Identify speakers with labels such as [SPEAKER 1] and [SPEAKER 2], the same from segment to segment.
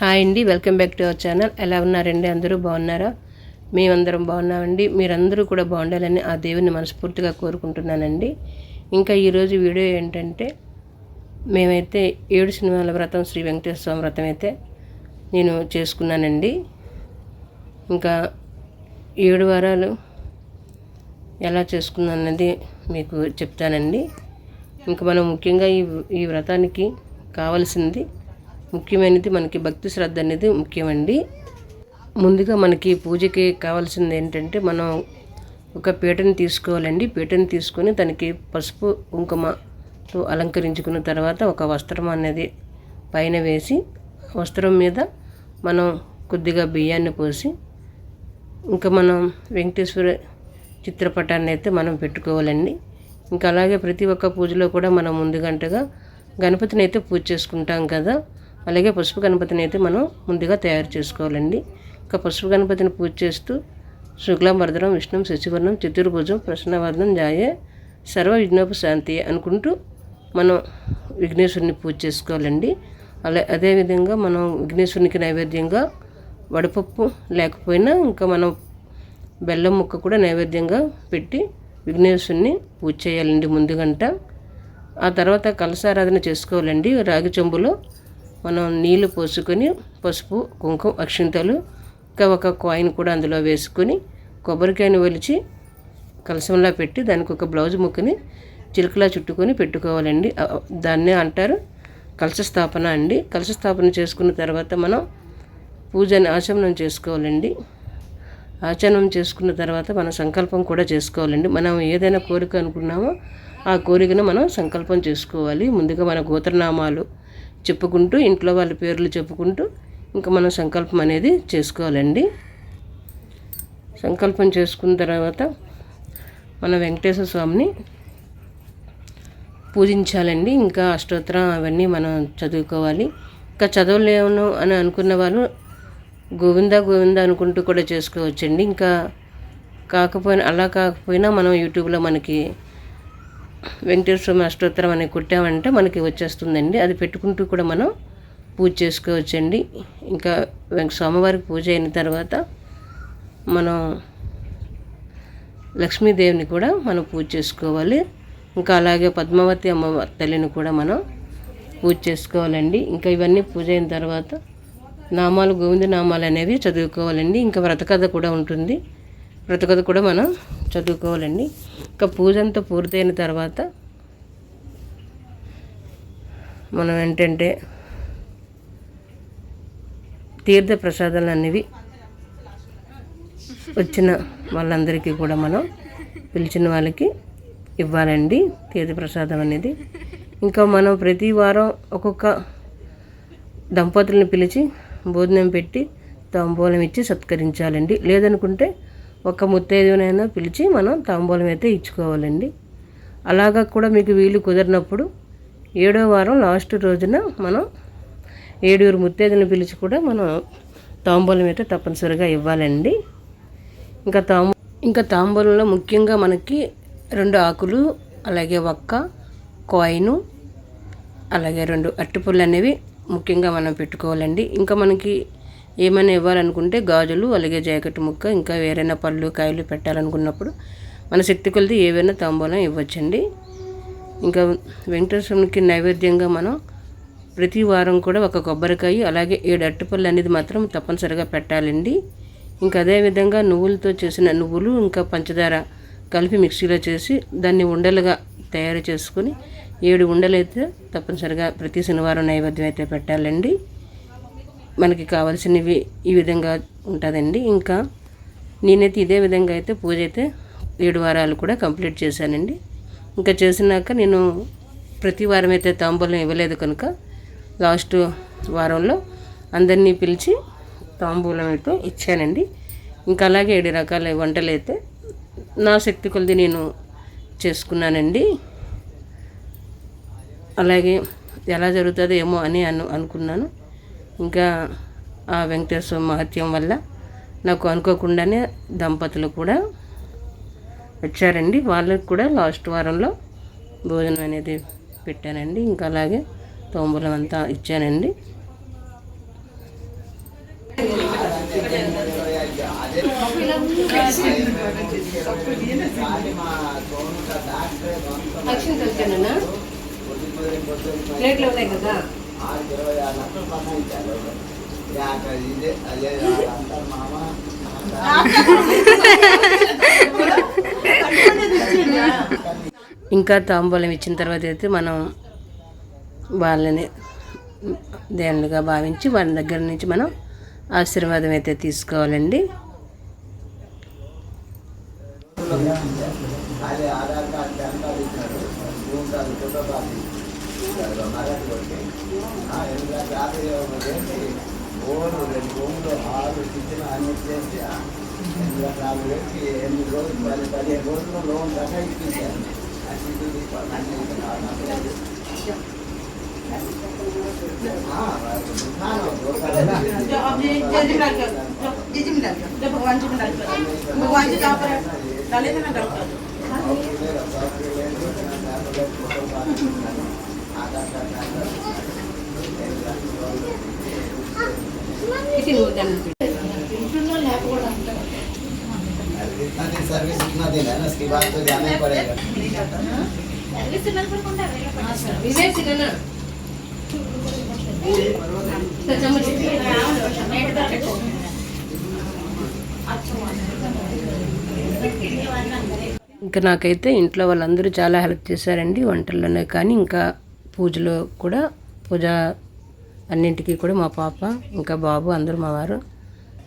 [SPEAKER 1] Hi అండి, welcome back to our channel. ఎలా ఉన్నారండి? అందరూ బాగున్నారా? మేమందరం బాగున్నామండి. మీరందరూ కూడా బాగుండాలని ఆ దేవుని మనస్ఫూర్తిగా కోరుకుంటున్నానండి. ఇంకా ఈరోజు వీడియో ఏంటంటే, మేమైతే 7 సినిమాల వ్రతం, శ్రీ వెంకటేశ్వర స్వామి వ్రతం అయితే నేను చేసుకున్నానండి. ఇంకా 7 వారాలు ఎలా చేసుకున్నానన్నది మీకు చెప్తానండి. ఇంకా మనం ముఖ్యంగా ఈ వ్రతానికి కావలసింది ముఖ్యమైనది మనకి భక్తి శ్రద్ధ అనేది ముఖ్యమండి. ముందుగా మనకి పూజకి కావాల్సింది ఏంటంటే, మనం ఒక పీటని తీసుకోవాలండి. పీటని తీసుకొని దానికి పసుపు కుంకుమతో అలంకరించుకున్న తర్వాత ఒక వస్త్రం అనేది పైన వేసి, వస్త్రం మీద మనం కొద్దిగా బియ్యాన్ని పోసి, ఇంకా మనం వెంకటేశ్వర చిత్రపటాన్ని అయితే మనం పెట్టుకోవాలండి. ఇంకా అలాగే ప్రతి ఒక్క పూజలో కూడా మనం ముందుగంటగా గణపతిని అయితే పూజ చేసుకుంటాం కదా, అలాగే పసుపు గణపతిని అయితే మనం ముందుగా తయారు చేసుకోవాలండి. ఇంకా పసుపు గణపతిని పూజ చేస్తూ శుక్లాంబరధరం విష్ణుం శశివర్ణం చతుర్భుజం ప్రసన్నవర్ధనం జాయే సర్వ విఘ్నోపశాంతి అనుకుంటూ మనం విఘ్నేశ్వరుని పూజ చేసుకోవాలండి. అదేవిధంగా మనం విఘ్నేశ్వరునికి నైవేద్యంగా వడపప్పు లేకపోయినా ఇంకా మనం బెల్లం ముక్క కూడా నైవేద్యంగా పెట్టి విఘ్నేశ్వరుని పూజ చేయాలండి ముందుగంట. ఆ తర్వాత కలశారాధన చేసుకోవాలండి. రాగి చెంబులో మనం నీళ్లు పోసుకొని పసుపు కుంకుమ అక్షింతలు ఇంకా ఒక కాయిన్ కూడా అందులో వేసుకొని కొబ్బరికాయను ఒలిచి కలశంలా పెట్టి దానికి ఒక బ్లౌజ్ ముక్కని చిలుకలా చుట్టుకొని పెట్టుకోవాలండి. దాన్నే అంటారు కలశ స్థాపన అండి. కలశ స్థాపన చేసుకున్న తర్వాత మనం పూజని ఆచమనం చేసుకోవాలండి. ఆచమనం చేసుకున్న తర్వాత మనం సంకల్పం కూడా చేసుకోవాలండి. మనం ఏదైనా కోరిక అనుకున్నామో ఆ కోరికను మనం సంకల్పం చేసుకోవాలి. ముందుగా మన గోత్రనామాలు చెప్పుకుంటూ, ఇంట్లో వాళ్ళ పేర్లు చెప్పుకుంటూ ఇంకా మనం సంకల్పం అనేది చేసుకోవాలండి. సంకల్పం చేసుకున్న తర్వాత మన వెంకటేశ్వర స్వామిని పూజించాలండి. ఇంకా అష్టోత్తరం అవన్నీ మనం చదువుకోవాలి. ఇంకా చదవలేను అని అనుకున్న వాళ్ళు గోవింద గోవింద అనుకుంటూ కూడా చేసుకోవచ్చండి. ఇంకా అలా కాకపోయినా మనం యూట్యూబ్లో మనకి వెంకటేశ్వర స్వామి అష్టోత్తరం అని కొట్టామంటే మనకి వచ్చేస్తుందండి. అది పెట్టుకుంటూ కూడా మనం పూజ చేసుకోవచ్చండి. ఇంకా స్వామివారికి పూజ అయిన తర్వాత మనం లక్ష్మీదేవిని కూడా మనం పూజ చేసుకోవాలి. ఇంకా అలాగే పద్మావతి అమ్మ తల్లిని కూడా మనం పూజ చేసుకోవాలండి. ఇంకా ఇవన్నీ పూజ అయిన తర్వాత నామాలు, గోవింద నామాలు అనేవి చదువుకోవాలండి. ఇంకా వ్రతకథ కూడా ఉంటుంది, వ్రతకథ కూడా మనం చదువుకోవాలండి. ఇంకా పూజ అంతా పూర్తయిన తర్వాత మనం ఏంటంటే తీర్థ ప్రసాదాలు అనేవి వచ్చిన వాళ్ళందరికీ కూడా మనం పిలిచిన వాళ్ళకి ఇవ్వాలండి తీర్థ ప్రసాదం అనేది. ఇంకా మనం ప్రతి వారం ఒక్కొక్క దంపతులను పిలిచి భోజనం పెట్టి తాంబూలం ఇచ్చి సత్కరించాలండి. లేదనుకుంటే ఒక ముత్తైదునైనా పిలిచి మనం తాంబూలం అయితే ఇచ్చుకోవాలండి. అలాగా కూడా మీకు వీలు కుదిరినప్పుడు 7వ వారం లాస్ట్ రోజున మనం 7 ముత్తైదులను పిలిచి కూడా మనం తాంబూలం అయితే తప్పనిసరిగా ఇవ్వాలండి. ఇంకా తాంబూలంలో ముఖ్యంగా మనకి 2 ఆకులు, అలాగే ఒక్క కాయిను, అలాగే 2 అరటిపళ్ళు అనేవి ముఖ్యంగా మనం పెట్టుకోవాలండి. ఇంకా మనకి ఏమైనా ఇవ్వాలనుకుంటే గాజులు, అలాగే జాకెట్ ముక్క, ఇంకా వేరైనా పళ్ళు కాయలు పెట్టాలనుకున్నప్పుడు మన శక్తి కొలిది ఏవైనా తాంబూలం ఇవ్వచ్చండి. ఇంకా వెంకటేశ్వరునికి నైవేద్యంగా మనం ప్రతి వారం కూడా ఒక కొబ్బరికాయ, అలాగే 7 అరటిపళ్ళు అనేది మాత్రం తప్పనిసరిగా పెట్టాలండి. ఇంకా అదేవిధంగా నువ్వులతో చేసిన నువ్వులు ఇంకా పంచదార కలిపి మిక్సీలో చేసి దాన్ని ఉండలుగా తయారు చేసుకొని 7 ఉండలు అయితే తప్పనిసరిగా ప్రతి శనివారం నైవేద్యం అయితే పెట్టాలండి. మనకి కావాల్సినవి ఈ విధంగా ఉంటుందండి. ఇంకా నేనైతే ఇదే విధంగా అయితే పూజ అయితే 7 వారాలు కూడా కంప్లీట్ చేశానండి. ఇంకా చేసినాక నేను ప్రతి వారం అయితే తాంబూలం ఇవ్వలేదు కనుక లాస్ట్ వారంలో అందరినీ పిలిచి తాంబూలం అయితే ఇచ్చానండి. ఇంకా అలాగే 7 రకాల వంటలు అయితే నా శక్తి కొలది నేను చేసుకున్నానండి. అలాగే ఎలా జరుగుతుందో ఏమో అని అనుకున్నాను. ఇంకా ఆ వెంకటేశ్వర మహత్యం వల్ల నాకు అనుకోకుండానే దంపతులు కూడా వచ్చారండి. వాళ్ళకి కూడా లాస్ట్ వారంలో భోజనం అనేది పెట్టానండి. ఇంకా అలాగే తాంబూలం అంతా ఇచ్చానండి. ప్లేట్లో ఉన్నాయి కదా ఇంకా తాంబూలం ఇచ్చిన తర్వాత అయితే మనం వాళ్ళని దేవునిగా భావించి వాళ్ళ దగ్గర నుంచి మనం ఆశీర్వాదం అయితే తీసుకోవాలండి.
[SPEAKER 2] सर्विस इतना दिन है ना, उसके बाद तो जाना ही पड़ेगा।
[SPEAKER 1] ఇంకా నాకైతే ఇంట్లో వాళ్ళందరూ చాలా హెల్ప్ చేశారండి, వంటల్లోనే కానీ ఇంకా పూజలో కూడా, పూజ అన్నింటికీ కూడా మా పాప ఇంకా బాబు అందరూ మా వారు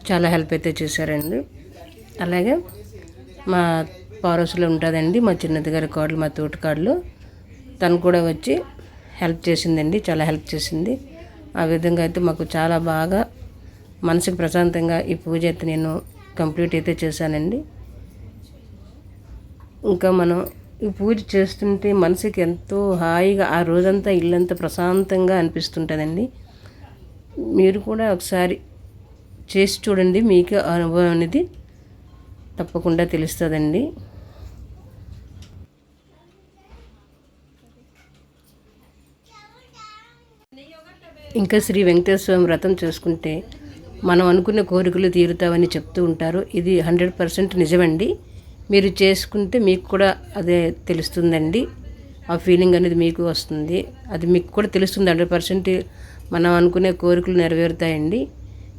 [SPEAKER 1] చాలా హెల్ప్ అయితే చేశారండి. అలాగే మా పారోసులో ఉంటుందండి మా చిన్నది గారి కోడలు, మా తోటికాడలు, తను కూడా వచ్చి హెల్ప్ చేసిందండి, చాలా హెల్ప్ చేసింది. ఆ విధంగా అయితే మాకు చాలా బాగా మనసుకు ప్రశాంతంగా ఈ పూజ అయితే నేను కంప్లీట్ అయితే చేశానండి. ఇంకా మనం ఈ పూజ చేస్తుంటే మనసుకి ఎంతో హాయిగా ఆ రోజంతా ఇల్లంతా ప్రశాంతంగా అనిపిస్తుంటుందండి. మీరు కూడా ఒకసారి చేసి చూడండి, మీకు అనుభవం అనేది తప్పకుండా తెలుస్తుందండి. ఇంకా శ్రీ వెంకటేశ్వర స్వామి వ్రతం చేసుకుంటే మనం అనుకున్న కోరికలు తీరుతావని చెప్తూ ఉంటారు. ఇది 100% నిజమండి. మీరు చేసుకుంటే మీకు కూడా అదే తెలుస్తుందండి, ఆ ఫీలింగ్ అనేది మీకు వస్తుంది, అది మీకు కూడా తెలుస్తుంది. 100% మనం అనుకునే కోరికలు నెరవేరుతాయండి.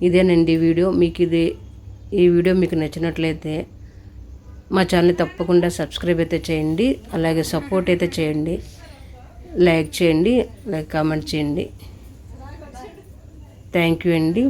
[SPEAKER 1] ఇదేనండి వీడియో. ఈ వీడియో మీకు నచ్చినట్లయితే మా ఛానల్ని తప్పకుండా సబ్స్క్రైబ్ అయితే చేయండి, అలాగే సపోర్ట్ అయితే చేయండి, లైక్ చేయండి, కామెంట్ చేయండి. థ్యాంక్ యూ అండి.